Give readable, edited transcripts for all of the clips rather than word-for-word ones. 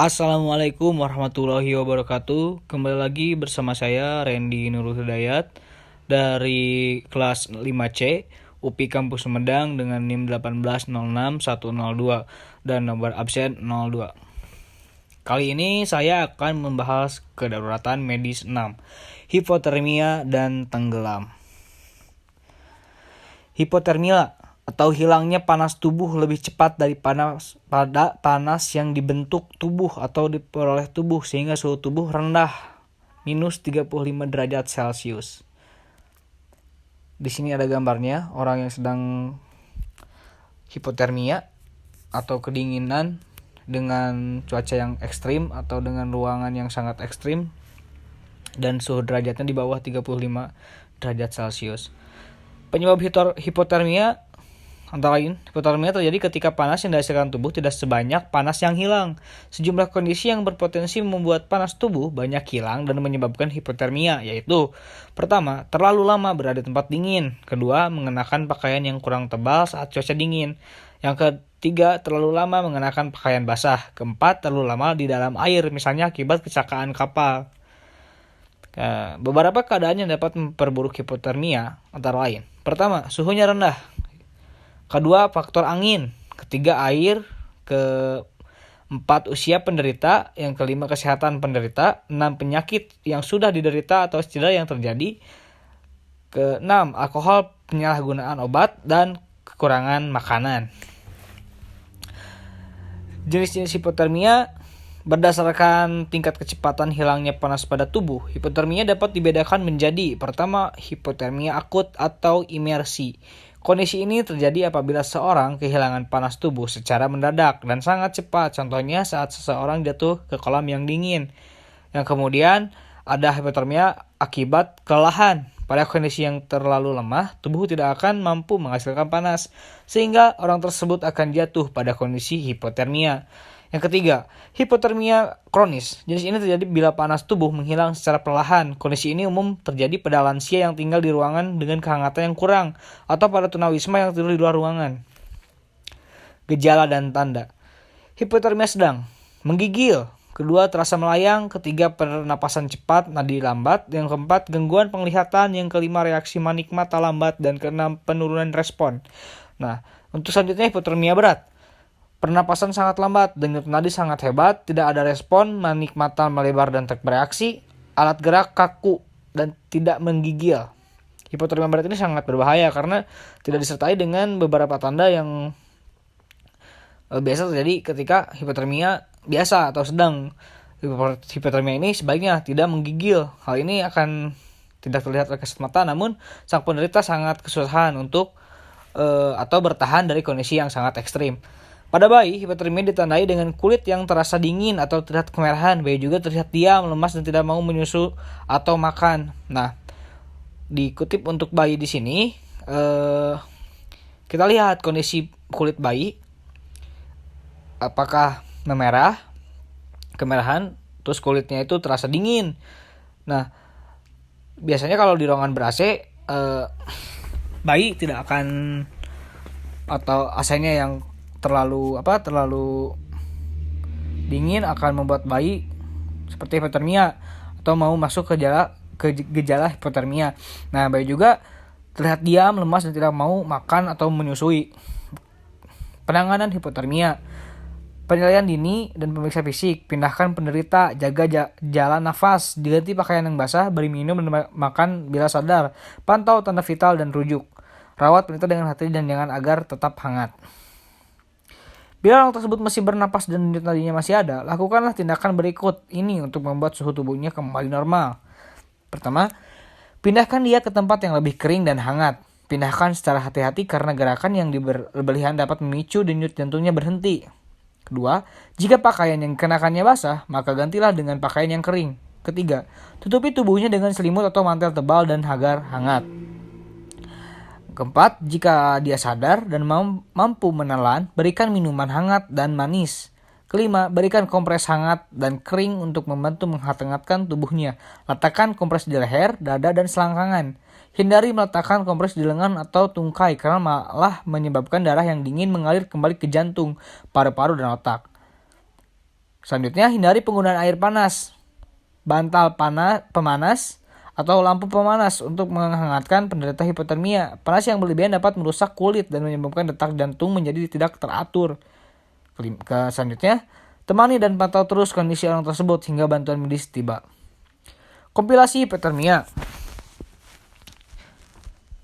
Assalamualaikum warahmatullahi wabarakatuh. Kembali lagi bersama saya Randy Nurul Hidayat dari kelas 5C UPI Kampus Sumedang dengan NIM 1806102 dan nomor absen 02. Kali ini saya akan membahas kedaruratan medis 6, hipotermia dan tenggelam. Hipotermia atau hilangnya panas tubuh lebih cepat dari panas yang dibentuk tubuh atau diperoleh tubuh sehingga suhu tubuh rendah minus 35 derajat Celcius. Di sini ada gambarnya orang yang sedang hipotermia atau kedinginan dengan cuaca yang ekstrim atau dengan ruangan yang sangat ekstrim dan suhu derajatnya di bawah 35 derajat Celcius. Penyebab hipotermia antara lain, hipotermia terjadi ketika panas yang dihasilkan tubuh tidak sebanyak panas yang hilang. Sejumlah kondisi yang berpotensi membuat panas tubuh banyak hilang dan menyebabkan hipotermia, yaitu: pertama, terlalu lama berada di tempat dingin. Kedua, mengenakan pakaian yang kurang tebal saat cuaca dingin. Yang ketiga, terlalu lama mengenakan pakaian basah. Keempat, terlalu lama di dalam air, misalnya akibat kecelakaan kapal. Beberapa keadaan yang dapat memperburuk hipotermia antara lain: pertama, suhunya rendah. Kedua, faktor angin. Ketiga, air. Keempat, usia penderita. Yang kelima, kesehatan penderita. 6, penyakit yang sudah diderita atau cedera yang terjadi. Keenam, alkohol, penyalahgunaan obat, dan kekurangan makanan. Jenis-jenis hipotermia berdasarkan tingkat kecepatan hilangnya panas pada tubuh. Hipotermia dapat dibedakan menjadi: pertama, hipotermia akut atau imersi. Kondisi ini terjadi apabila seorang kehilangan panas tubuh secara mendadak dan sangat cepat, contohnya saat seseorang jatuh ke kolam yang dingin. Yang kemudian ada hipotermia akibat kelelahan. Pada kondisi yang terlalu lemah, tubuh tidak akan mampu menghasilkan panas, sehingga orang tersebut akan jatuh pada kondisi hipotermia. Yang ketiga, hipotermia kronis. Jenis ini terjadi bila panas tubuh menghilang secara perlahan. Kondisi ini umum terjadi pada lansia yang tinggal di ruangan dengan kehangatan yang kurang atau pada tunawisma yang tidur di luar ruangan. Gejala dan tanda. Hipotermia sedang, menggigil. Kedua, terasa melayang. Ketiga, pernapasan cepat, nadi lambat. Yang keempat, gangguan penglihatan. Yang kelima, reaksi manik mata lambat. Dan keenam, penurunan respon. Nah, untuk selanjutnya hipotermia berat. Pernapasan sangat lambat, denyut nadi sangat hebat, tidak ada respon, manik mata melebar dan tak bereaksi, alat gerak kaku, dan tidak menggigil. Hipotermia berat ini sangat berbahaya karena tidak disertai dengan beberapa tanda yang biasa terjadi ketika hipotermia biasa atau sedang. Hipotermia ini sebaiknya tidak menggigil. Hal ini akan tidak terlihat oleh kasat mata, namun sang penderita sangat kesusahan untuk atau bertahan dari kondisi yang sangat ekstrim. Pada bayi, hipotermia ditandai dengan kulit yang terasa dingin atau terlihat kemerahan. Bayi juga terlihat diam, lemas, dan tidak mau menyusu atau makan. Nah, dikutip untuk bayi di sini, kita lihat kondisi kulit bayi, apakah memerah, kemerahan, terus kulitnya itu terasa dingin. Nah, biasanya kalau di ruangan ber-AC, bayi tidak akan, atau AC-nya yang terlalu dingin akan membuat bayi seperti hipotermia atau mau masuk ke gejala hipotermia. Nah, bayi juga terlihat diam, lemas, dan tidak mau makan atau menyusui. Penanganan hipotermia: penilaian dini dan pemeriksa fisik, pindahkan penderita, jaga jalan nafas, diganti pakaian yang basah, beri minum dan makan bila sadar, pantau tanda vital dan rujuk. Rawat penderita dengan hati dan jangan agar tetap hangat. Bila orang tersebut masih bernapas dan denyut nadinya masih ada, lakukanlah tindakan berikut ini untuk membuat suhu tubuhnya kembali normal. Pertama, pindahkan dia ke tempat yang lebih kering dan hangat. Pindahkan secara hati-hati karena gerakan yang berlebihan dapat memicu denyut jantungnya berhenti. Kedua, jika pakaian yang dikenakannya basah, maka gantilah dengan pakaian yang kering. Ketiga, tutupi tubuhnya dengan selimut atau mantel tebal dan agar hangat. Keempat, jika dia sadar dan mampu menelan, berikan minuman hangat dan manis. Kelima, berikan kompres hangat dan kering untuk membantu menghangatkan tubuhnya. Letakkan kompres di leher, dada, dan selangkangan. Hindari meletakkan kompres di lengan atau tungkai karena malah menyebabkan darah yang dingin mengalir kembali ke jantung, paru-paru, dan otak. Selanjutnya, hindari penggunaan air panas, bantal pemanas, atau lampu pemanas untuk menghangatkan penderita hipotermia. Panas yang berlebihan dapat merusak kulit dan menyebabkan detak jantung menjadi tidak teratur. Selanjutnya, temani dan pantau terus kondisi orang tersebut hingga bantuan medis tiba. Kompilasi hipotermia.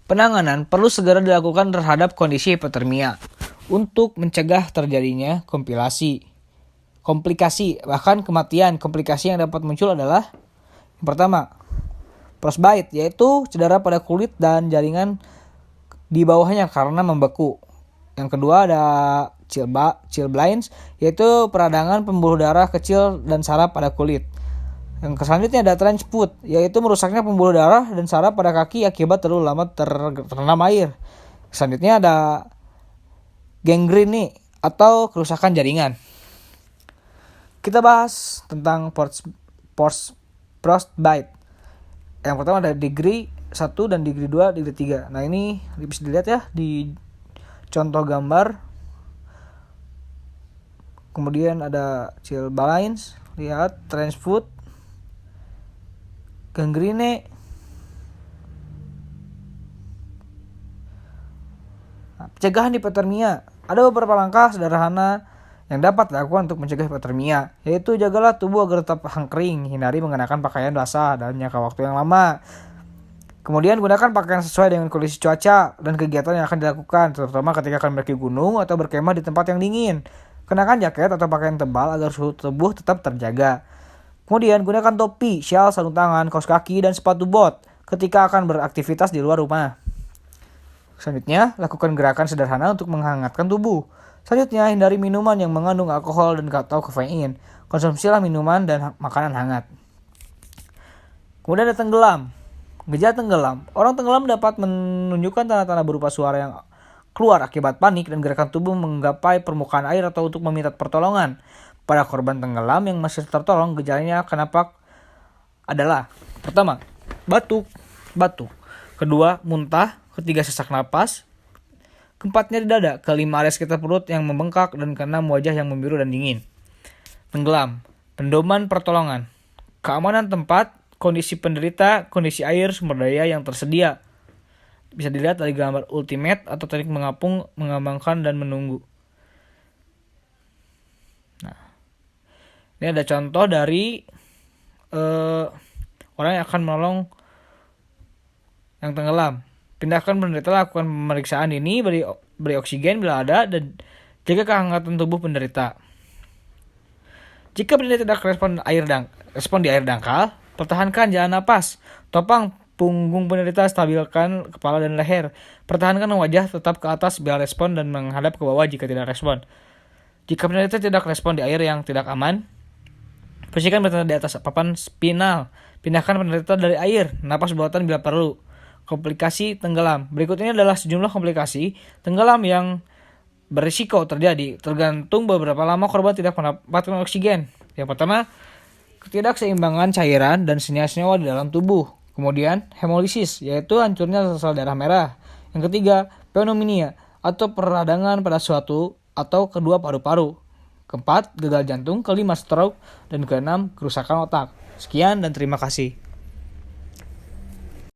Penanganan perlu segera dilakukan terhadap kondisi hipotermia untuk mencegah terjadinya komplikasi, bahkan kematian. Komplikasi yang dapat muncul adalah yang pertama, frostbite, yaitu cedera pada kulit dan jaringan di bawahnya karena membeku. Yang kedua ada chilblains, yaitu peradangan pembuluh darah kecil dan saraf pada kulit. Yang selanjutnya ada trench foot, yaitu merusaknya pembuluh darah dan saraf pada kaki akibat terlalu lama terendam air. Selanjutnya ada gangrene atau kerusakan jaringan. Kita bahas tentang frostbite. Yang pertama ada degree 1 dan degree 2, degree 3. Nah, ini bisa dilihat ya di contoh gambar. Kemudian ada chilblains, lihat trench foot, gangrene. Nah, pencegahan hipotermia. Ada beberapa langkah sederhana yang dapat dilakukan untuk mencegah hipotermia, yaitu jagalah tubuh agar tetap kering, hindari mengenakan pakaian basah dan jangka waktu yang lama. Kemudian gunakan pakaian sesuai dengan kondisi cuaca dan kegiatan yang akan dilakukan, terutama ketika akan mendaki gunung atau berkemah di tempat yang dingin. Kenakan jaket atau pakaian tebal agar suhu tubuh tetap terjaga. Kemudian gunakan topi, syal, sarung tangan, kaos kaki, dan sepatu bot ketika akan beraktivitas di luar rumah. Selanjutnya, lakukan gerakan sederhana untuk menghangatkan tubuh. Selanjutnya, hindari minuman yang mengandung alkohol dan atau kafein. Konsumsilah minuman dan makanan hangat. Kemudian ada tenggelam. Gejala tenggelam. Orang tenggelam dapat menunjukkan tanda-tanda berupa suara yang keluar akibat panik dan gerakan tubuh menggapai permukaan air atau untuk meminta pertolongan. Pada korban tenggelam yang masih tertolong, gejalanya kenapa adalah: pertama, batuk. Kedua, muntah. Ketiga, sesak napas. Keempatnya di dada. Kelima, area sekitar perut yang membengkak. Dan keenam, wajah yang membiru dan dingin. Tenggelam. Pedoman pertolongan. Keamanan tempat, kondisi penderita, kondisi air, sumber daya yang tersedia. Bisa dilihat dari gambar ultimate atau teknik mengapung, mengembangkan, dan menunggu. Nah, ini ada contoh dari orang yang akan menolong yang tenggelam. Pindahkan penderita, lakukan pemeriksaan ini, beri oksigen bila ada, dan jaga kehangatan tubuh penderita. Jika penderita tidak respon di air dangkal, pertahankan jalan napas. Topang punggung penderita, stabilkan kepala dan leher. Pertahankan wajah tetap ke atas bila respon dan menghadap ke bawah jika tidak respon. Jika penderita tidak respon di air yang tidak aman, posisikan penderita di atas papan spinal. Pindahkan penderita dari air, napas buatan bila perlu. Komplikasi tenggelam. Berikut ini adalah sejumlah komplikasi tenggelam yang berisiko terjadi tergantung beberapa lama korban tidak mendapatkan oksigen. Yang pertama, ketidakseimbangan cairan dan senyawa di dalam tubuh. Kemudian, hemolisis, yaitu hancurnya sel darah merah. Yang ketiga, pneumonia atau peradangan pada suatu atau kedua paru-paru. Keempat, gagal jantung. Kelima, stroke. Dan keenam, kerusakan otak. Sekian dan terima kasih.